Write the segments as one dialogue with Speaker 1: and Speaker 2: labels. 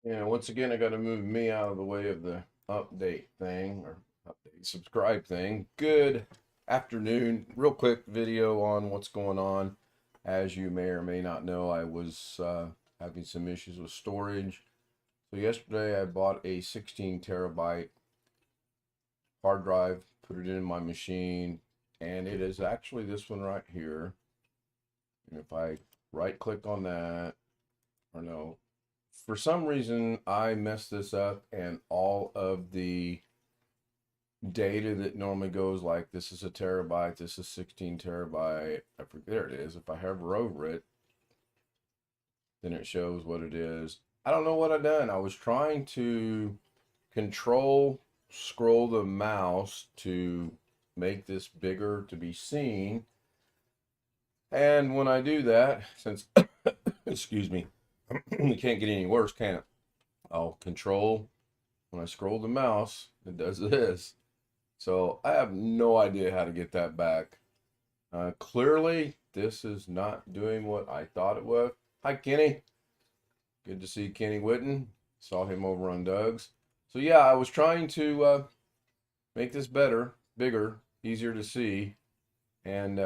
Speaker 1: Yeah, once again, I got to move me out of the way of the update thing or update subscribe thing. Good afternoon. Real quick video on what's going on. As you may or may not know, I was having some issues with storage. So yesterday I bought a 16 terabyte hard drive, put it in my machine, and it is actually this one right here. And if I right click on that, or no, for some reason I messed this up and all of the data that normally goes like this is a terabyte, this is 16 terabyte. I forget, there it is. If I hover over it, then it shows what it is. I don't know what I done. I was trying to control scroll the mouse to make this bigger to be seen. And when I do that, since excuse me, it can't get any worse, can it? I'll control when I scroll the mouse, it does this. So I have no idea how to get that back. Clearly, this is not doing what I thought it was. Hi, Kenny. Good to see Kenny Witten. Saw him over on Doug's. So yeah, I was trying to make this better, bigger, easier to see, and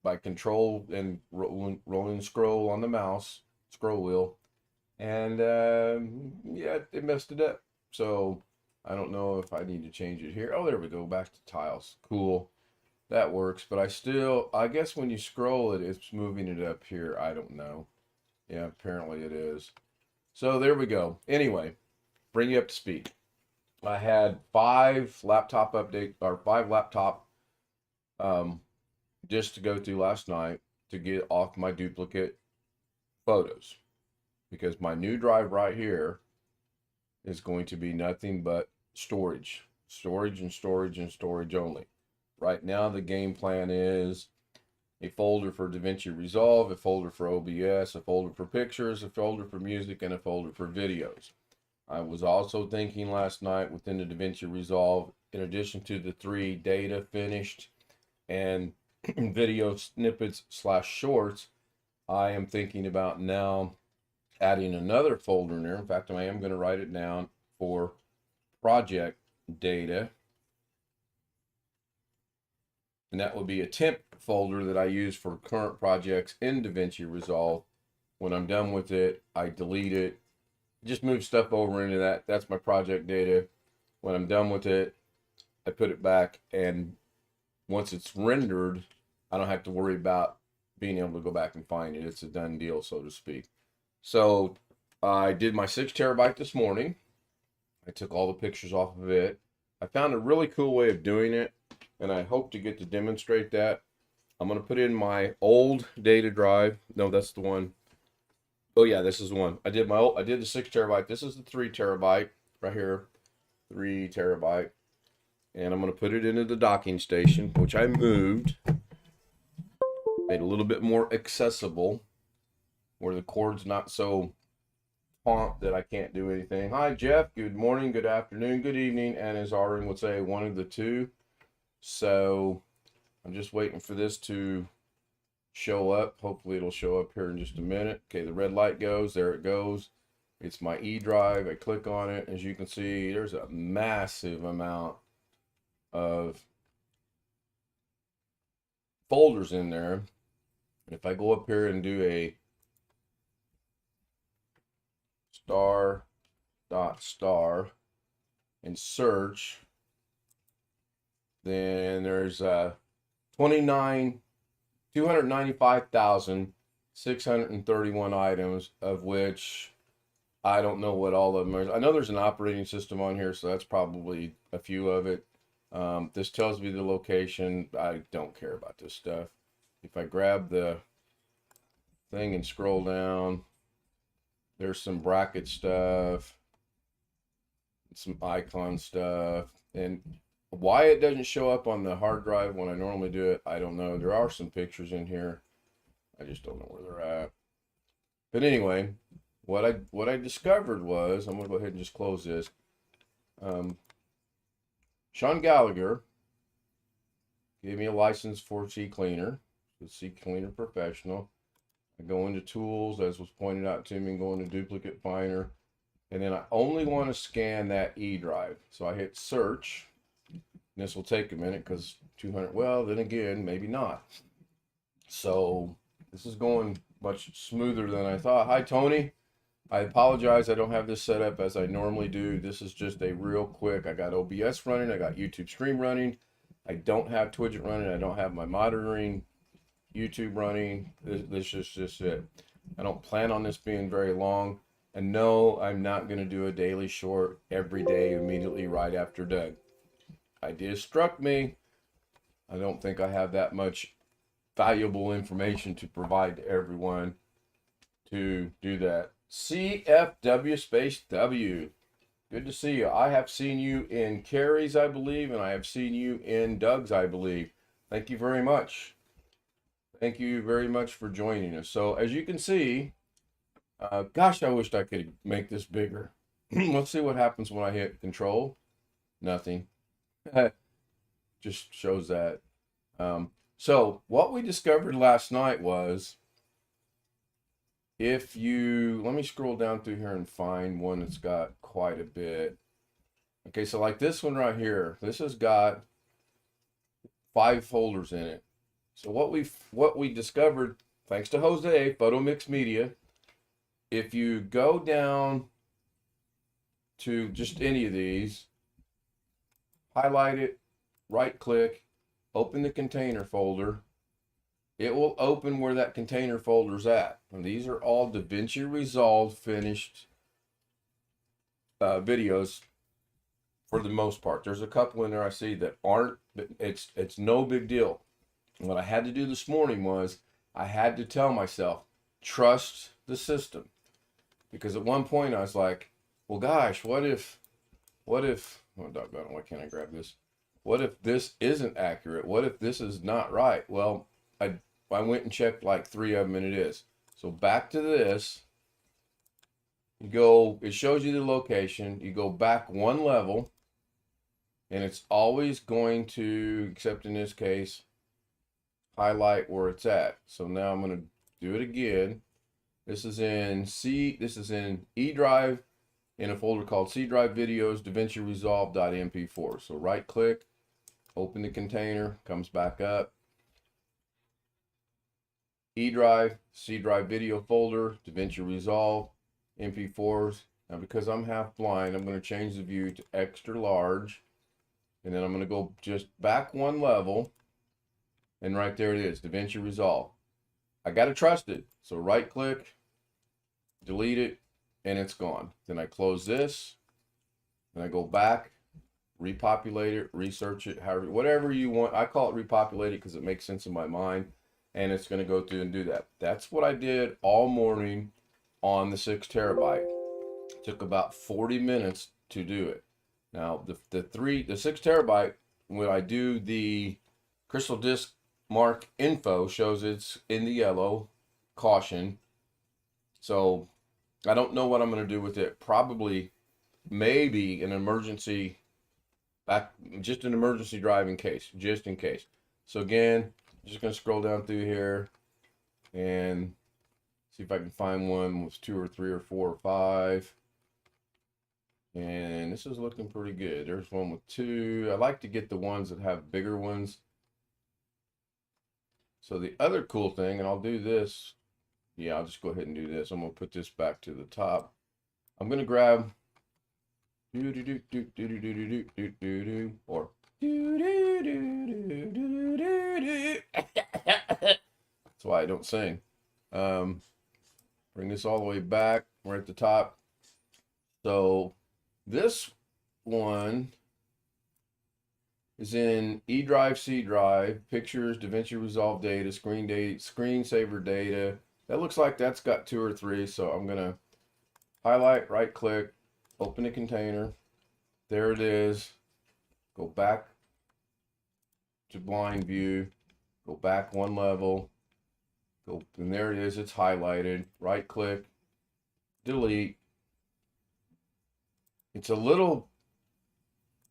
Speaker 1: by control and rolling scroll on the mouse, scroll wheel, and yeah, it messed it up. So I don't know if I need to change it here. Oh, there we go, back to tiles. Cool, that works. But I guess when you scroll it, it's moving it up here. I don't know. Yeah, apparently it is. So there we go. Anyway, bring you up to speed. I had five laptop update or five laptop um, just to go through last night to get off my duplicate photos, because my new drive right here is going to be nothing but storage, storage and storage and storage only. Right now, the game plan is a folder for Davinci Resolve, a folder for OBS, a folder for pictures, a folder for music, and a folder for videos. I was also thinking last night within the Davinci Resolve, in addition to the 3 data finished and video snippets slash shorts, I am thinking about now adding another folder in there. In fact, I am going to write it down for project data. And that would be a temp folder that I use for current projects in Davinci Resolve. When I'm done with it, I delete it, just move stuff over into that. That's my project data. When I'm done with it, I put it back, and once it's rendered, I don't have to worry about being able to go back and find it. It's a done deal, so to speak. So I did my 6 terabyte this morning. I took all the pictures off of it. I found a really cool way of doing it, and I hope to get to demonstrate that. I'm going to put in my old data drive. No, that's the one. Oh yeah, this is the one. I did the 6 terabyte. This is the 3 terabyte right here. 3 terabyte. And I'm going to put it into the docking station, which I moved. Made it a little bit more accessible, where the cord's not so taut that I can't do anything. Hi, Jeff. Good morning, good afternoon, good evening, and as Arden would say, one of the two. So I'm just waiting for this to show up. Hopefully it'll show up here in just a minute. Okay, the red light goes. There it goes. It's my E drive. I click on it. As you can see, there's a massive amount of folders in there. If I go up here and do a star and search, then there's 295,631 items, of which I don't know what all of them are. I know there's an operating system on here, so that's probably a few of it. This tells me the location. I don't care about this stuff. If I grab the thing and scroll down, there's some bracket stuff, some icon stuff, and why it doesn't show up on the hard drive when I normally do it, I don't know. There are some pictures in here. I just don't know where they're at. But anyway, what I discovered was, I'm gonna go ahead and just close this. Sean Gallagher gave me a license for CCleaner, the CCleaner Professional. I go into tools, as was pointed out to me, and go into duplicate finder. And then I only want to scan that E drive. So I hit search. This will take a minute because 200, well, then again, maybe not. So this is going much smoother than I thought. Hi, Tony. I apologize. I don't have this set up as I normally do. This is just a real quick. I got OBS running. I got YouTube Stream running. I don't have Twidget running. I don't have my monitoring YouTube running. This is just it. I don't plan on this being very long. And no, I'm not going to do a daily short every day immediately right after Doug. Idea struck me. I don't think I have that much valuable information to provide to everyone to do that. CFW space W. Good to see you. I have seen you in Carrie's, I believe, and I have seen you in Doug's, I believe. Thank you very much. Thank you very much for joining us. So as you can see, gosh, I wished I could make this bigger. Let's see what happens when I hit control. Nothing. Just shows that. So what we discovered last night was, if you, let me scroll down through here and find one that's got quite a bit. Okay, so like this one right here, this has got 5 folders in it. So what we discovered, thanks to Jose, Photo Mix Media, if you go down to just any of these, highlight it, right click, open the container folder, it will open where that container folder's at. And these are all Davinci Resolvle finished videos for the most part. There's a couple in there I see that aren't, but it's no big deal. And what I had to do this morning was I had to tell myself, trust the system. Because at one point I was like, well, gosh, what if, oh, doggone, why can't I grab this? What if this isn't accurate? What if this is not right? Well, I went and checked like 3 of them and it is. So back to this, you go, it shows you the location. You go back 1 level and it's always going to, except in this case, highlight where it's at. So now I'm going to do it again. This is in E drive in a folder called C drive videos, Davinci Resolvle.mp4. So right click, open the container, comes back up. E drive, C drive video folder, Davinci Resolvle, MP4s. Now because I'm half blind, I'm going to change the view to extra large. And then I'm going to go just back 1 level. And right there it is, Davinci Resolvle. I got to trust it. So right click, delete it, and it's gone. Then I close this, and I go back, repopulate it, research it, however, whatever you want. I call it repopulate it because it makes sense in my mind, and it's going to go through and do that. That's what I did all morning on the 6 terabyte. It took about 40 minutes to do it. Now the 6 terabyte, when I do the crystal disk mark info, shows it's in the yellow, caution. So I don't know what I'm going to do with it. Probably, maybe an emergency, just an emergency drive in case, just in case. So again, just going to scroll down through here and see if I can find one with 2 or 3 or 4 or 5. And this is looking pretty good. There's one with 2. I like to get the ones that have bigger ones. So the other cool thing, and I'll do this. Yeah, I'll just go ahead and do this. I'm going to put this back to the top. I'm going to grab or that's why I don't sing. Bring this all the way back. We're at the top. So this one is in E drive, C drive, pictures, Davinci Resolvle data, screensaver data. That looks like that's got 2 or 3. So I'm going to highlight, right click, open the container. There it is. Go back to blind view, go back 1 level, go, and there it is. It's highlighted. Right click, delete. It's a little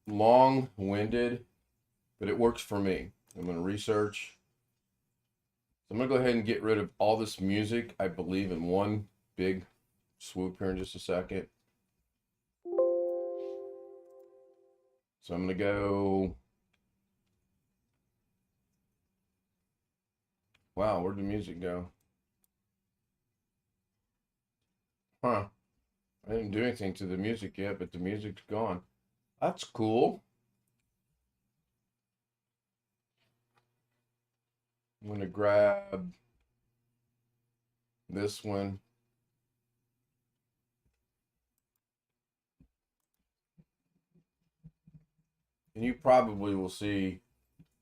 Speaker 1: long-winded, but it works for me. I'm going to research. I'm going to go ahead and get rid of all this music, I believe, in one big swoop here in just a second. So I'm going to go. Wow, where'd the music go? Huh. I didn't do anything to the music yet, but the music's gone. That's cool. I'm going to grab this one. And you probably will see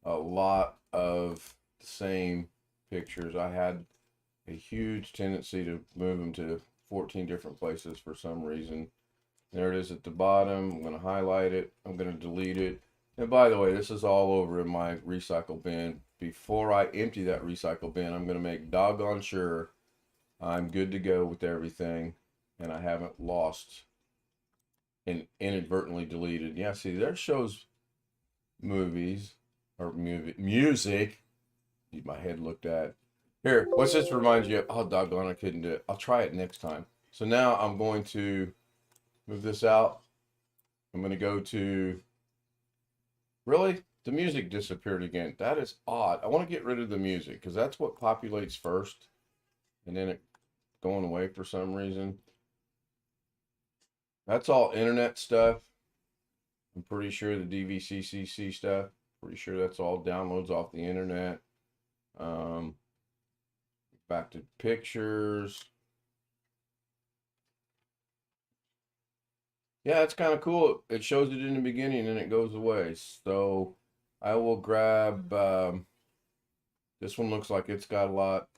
Speaker 1: a lot of the same pictures. I had a huge tendency to move them to 14 different places for some reason. There it is at the bottom. I'm going to highlight it. I'm going to delete it. And by the way, this is all over in my recycle bin. Before I empty that recycle bin, I'm going to make doggone sure I'm good to go with everything and I haven't lost and inadvertently deleted. Yeah, see, there shows movies or music. My head looked at. Here, what's this remind you of? Oh, doggone, I couldn't do it. I'll try it next time. So now I'm going to move this out. I'm going to go to, really? The music disappeared again. That is odd. I want to get rid of the music because that's what populates first. And then it going away for some reason. That's all internet stuff. I'm pretty sure the DVCCC stuff. Pretty sure that's all downloads off the internet. Back to pictures. Yeah, it's kind of cool. It shows it in the beginning and it goes away. So I will grab, this one looks like it's got a lot.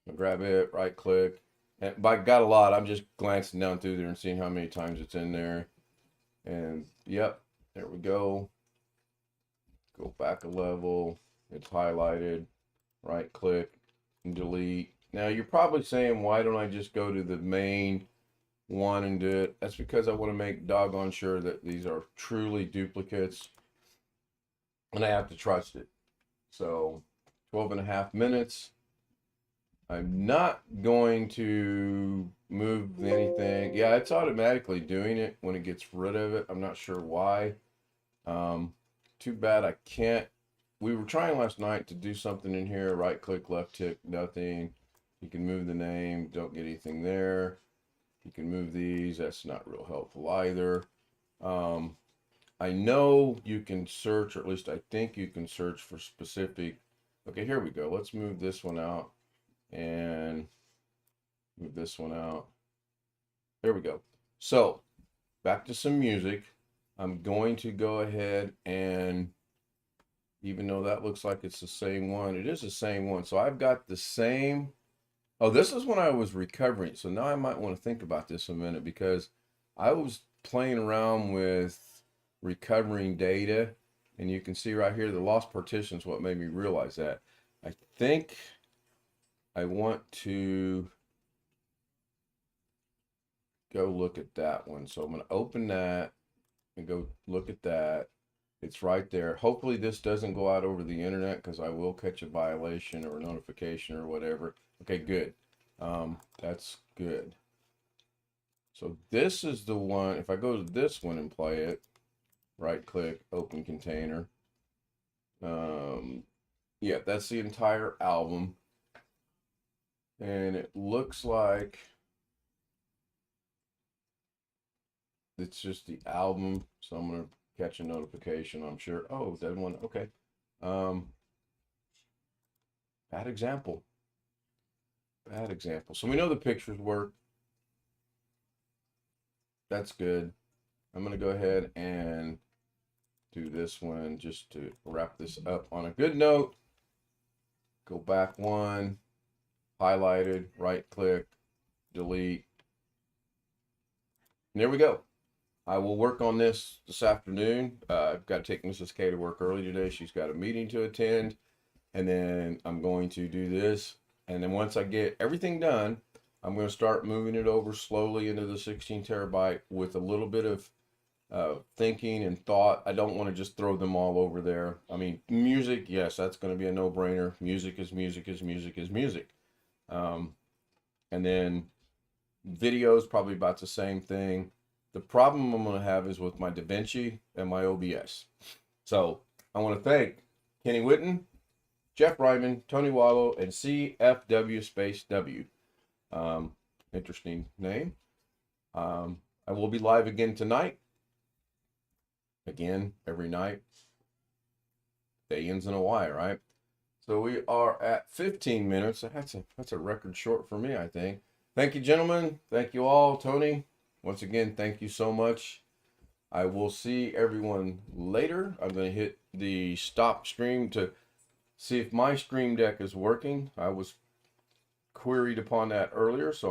Speaker 1: I'll grab it, right click. And by got a lot, I'm just glancing down through there and seeing how many times it's in there. And yep, there we go. Go back a level. It's highlighted. Right click and delete. Now you're probably saying, why don't I just go to the main one and do it? That's because I want to make doggone sure that these are truly duplicates and I have to trust it. So 12.5 minutes. I'm not going to move anything. Yeah, it's automatically doing it when it gets rid of it. I'm not sure why. Too bad I can't. We were trying last night to do something in here. Right click, left tick, nothing. You can move the name, don't get anything there. You can move these, that's not real helpful either. I know you can search, or at least I think you can search for specific. Okay, here we go. Let's move this one out and move this one out. There we go. So back to some music. I'm going to go ahead and, even though that looks like it's the same one, it is the same one. So I've got the same. Oh, this is when I was recovering. So now I might want to think about this a minute because I was playing around with recovering data. And you can see right here, the lost partition is what made me realize that. I think I want to go look at that one. So I'm going to open that and go look at that. It's right there. Hopefully this doesn't go out over the internet because I will catch a violation or a notification or whatever. Okay, good. That's good. So this is the one. If I go to this one and play it, right click, open container. Yeah, that's the entire album. And it looks like it's just the album. So I'm going to catch a notification, I'm sure. Oh, that one. Okay. Bad example. Bad example. So we know the pictures work. That's good. I'm going to go ahead and do this one just to wrap this up on a good note. Go back one, highlighted, right click, delete. And there we go. I will work on this afternoon. I've got to take Mrs. K to work early today. She's got a meeting to attend. And then I'm going to do this. And then once I get everything done, I'm going to start moving it over slowly into the 16 terabyte with a little bit of thinking and thought. I don't want to just throw them all over there. I mean, music, yes, that's going to be a no-brainer. Music is music is music is music. Um, and then videos, probably about the same thing. The problem I'm going to have is with my Davinci and my OBS. So I want to thank Kenny Witten, Jeff Ryman, Tony Wallow, and CFW Space W. Interesting name. I will be live again tonight. Again, every night. Day ends in a Y, right? So we are at 15 minutes. That's a record short for me, I think. Thank you, gentlemen. Thank you all. Tony, once again, thank you so much. I will see everyone later. I'm going to hit the stop stream to see if my stream deck is working. I was queried upon that earlier, so